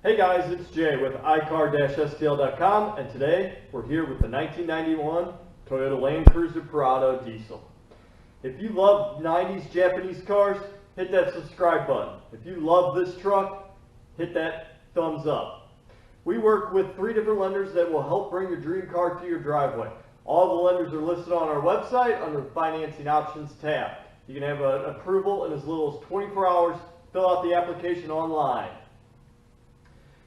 Hey guys, it's Jay with iCAR-STL.com, and today we're here with the 1991 Toyota Land Cruiser Prado diesel. If you love 90s Japanese cars, hit that subscribe button. If you love this truck, hit that thumbs up. We work with 3 different lenders that will help bring your dream car to your driveway. All the lenders are listed on our website under the Financing Options tab. You can have an approval in as little as 24 hours. Fill out the application online.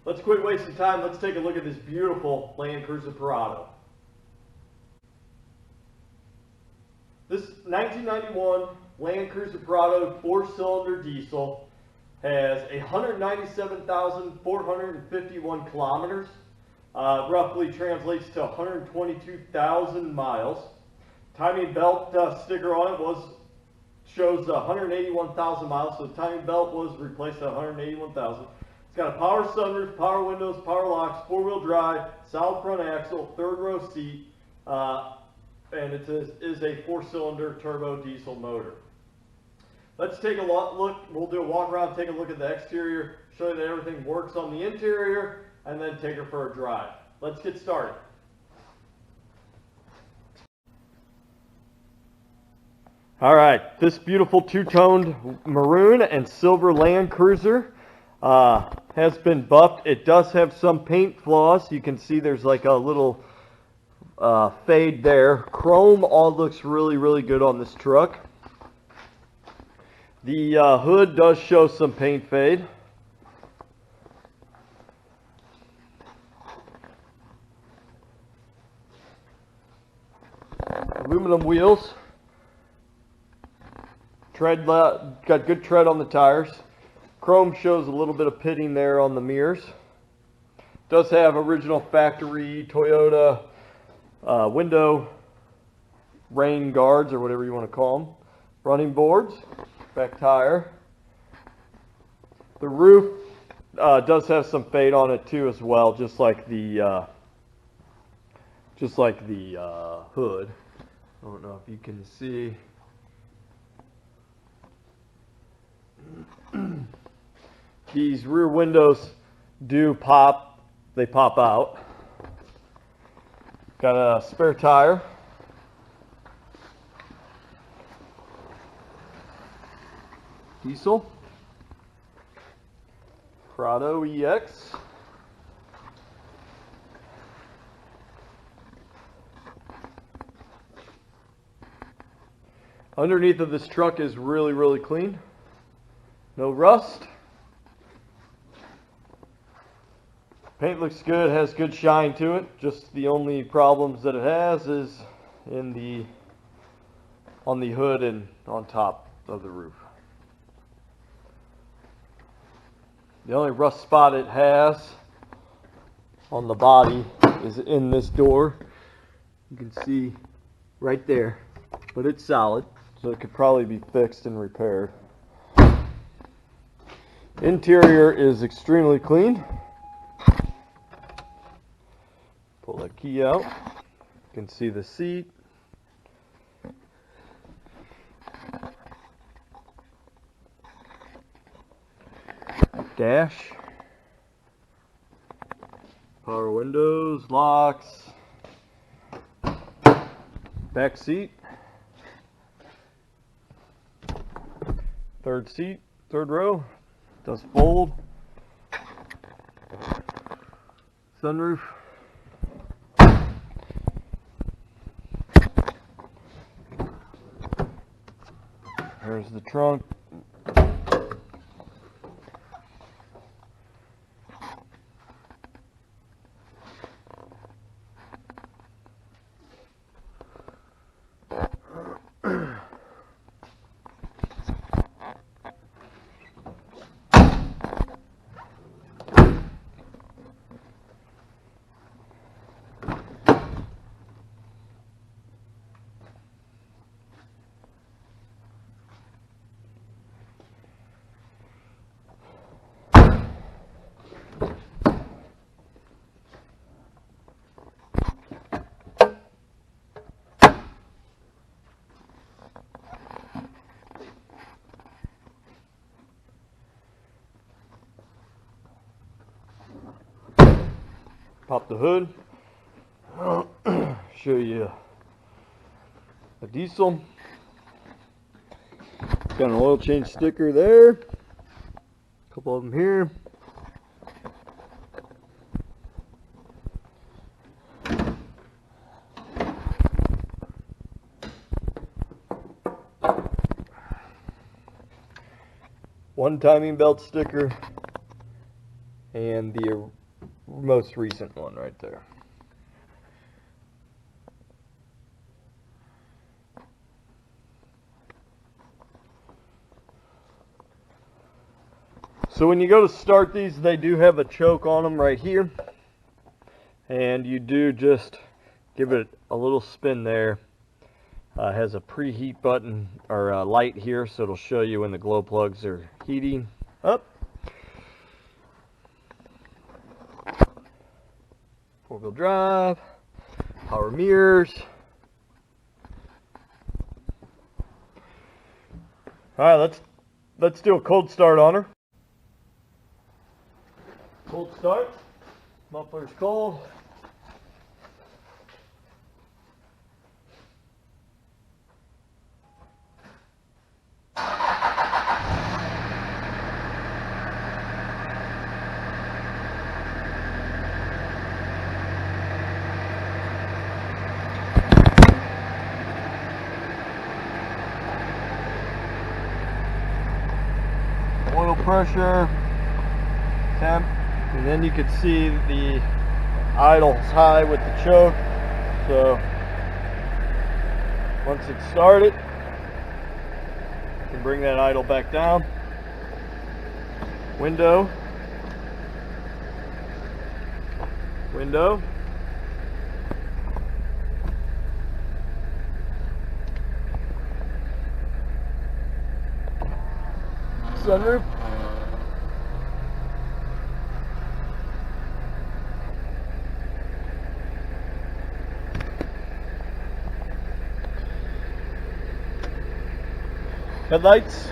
Let's quit wasting time. Let's take a look at this beautiful Land Cruiser Prado. This 1991 Land Cruiser Prado 4-cylinder diesel has 197,451 kilometers. Roughly translates to 122,000 miles. Timing belt sticker on it shows 181,000 miles, so the timing belt was replaced at 181,000. It's got a power sunroof, power windows, power locks, 4-wheel drive, solid front axle, 3rd-row seat, and it is a 4-cylinder turbo diesel motor. Let's take a look. We'll do a walk around, take a look at the exterior, show you that everything works on the interior, and then take her for a drive. Let's get started. All right, this beautiful two-toned maroon and silver Land Cruiser has been buffed. It does have some paint flaws. You can see there's like a little fade there. Chrome all looks really good on this truck. The hood does show some paint fade. Aluminum wheels. Got good tread on the tires. Chrome shows a little bit of pitting there on the mirrors. Does have original factory Toyota window rain guards, or whatever you want to call them. Running boards, back tire. The roof does have some fade on it too as well, just like the hood. I don't know if you can see. These rear windows do pop, they pop out. Got a spare tire. Diesel. Prado EX. Underneath of this truck is really clean. No rust. Paint looks good, has good shine to it. Just the only problems that it has is on the hood and on top of the roof. The only rust spot it has on the body is in this door. You can see right there, but it's solid, so it could probably be fixed and repaired. Interior is extremely clean. Pull that key out. You can see the seat. Dash. Power windows, locks. Back seat. 3rd seat, 3rd row. Does fold. Sunroof. There's the trunk. pop the hood, show you the diesel. Got an oil change sticker there, a couple of them here. One timing belt sticker and the most recent one right there. So when you go to start these, they do have a choke on them right here, and you do just give it a little spin there. It has a preheat button or a light here, so it'll show you when the glow plugs are heating up. Four-wheel drive, power mirrors. All right, let's do a cold start on her. Cold start, muffler's cold. Oil pressure, temp. And then you can see the idle's high with the choke. So once it's started, you can bring that idle back down. Window. Window. Sunroof. Headlights.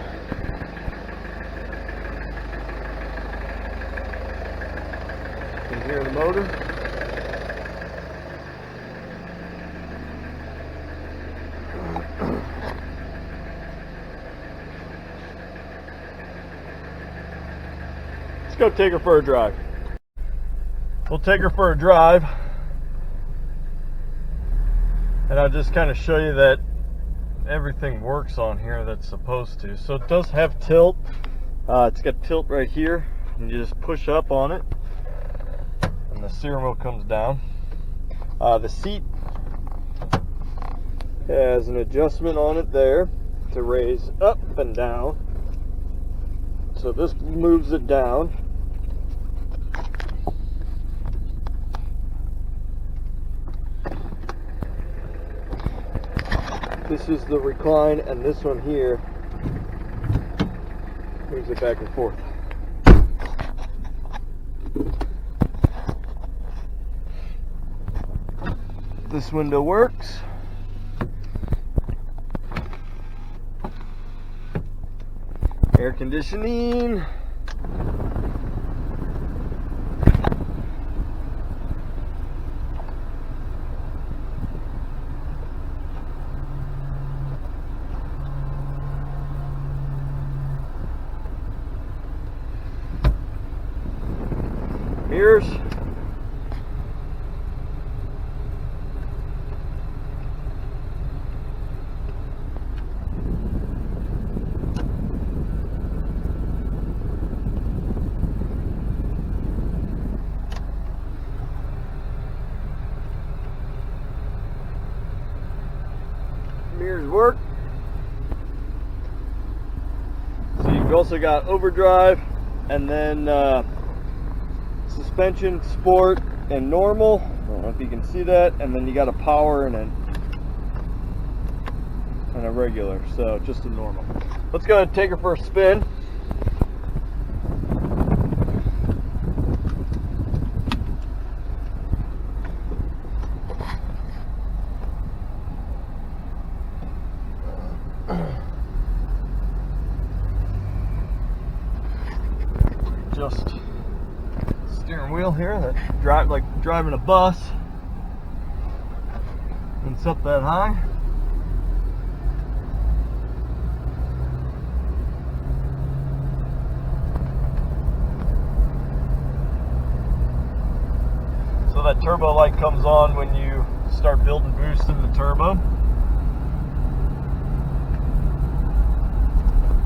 You can hear the motor. Let's go take her for a drive. We'll take her for a drive, and I'll just kind of show you that everything works on here that's supposed to. So it does have tilt. It's got tilt right here, and you just push up on it and the steering wheel comes down. The seat has an adjustment on it there to raise up and down, so this moves it down. This is the recline, and this one here moves it back and forth. This window works. Air conditioning. Mirrors. Mirrors work. So you've also got overdrive, and then suspension, sport, and normal. I don't know if you can see that. And then you got a power and a regular. So just a normal. Let's go ahead and take her for a spin. Just steering wheel. wheel here that drive like driving a bus. And it's up that high. So that turbo light comes on when you start building boost in the turbo.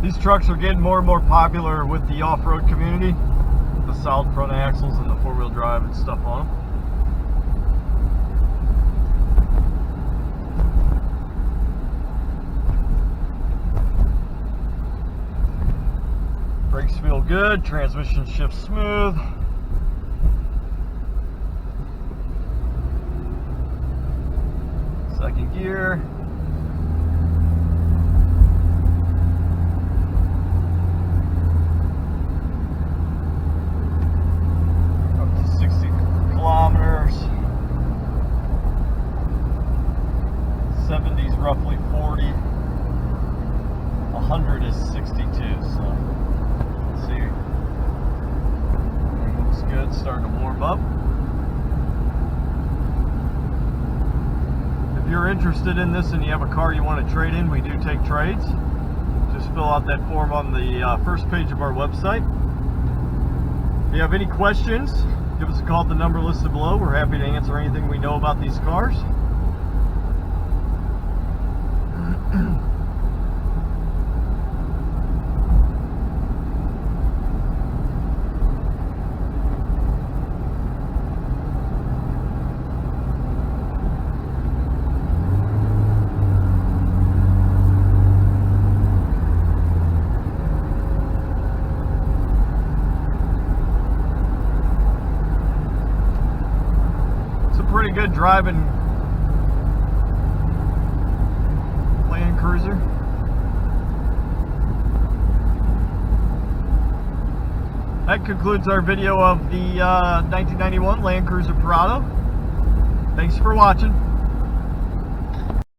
These trucks are getting more and more popular with the off-road community. The solid front axles and the four-wheel drive and stuff on them. Brakes feel good, transmission shifts smooth. Second gear. Up to 60 kilometers. 70's roughly 40. 100 is 62, so let's see. Everything looks good, starting to warm up. If you're interested in this and you have a car you want to trade in, we do take trades. Just fill out that form on the first page of our website. If you have any questions, give us a call at the number listed below. We're happy to answer anything we know about these cars. Pretty good driving Land Cruiser. That concludes our video of the 1991 Land Cruiser Prado. Thanks for watching.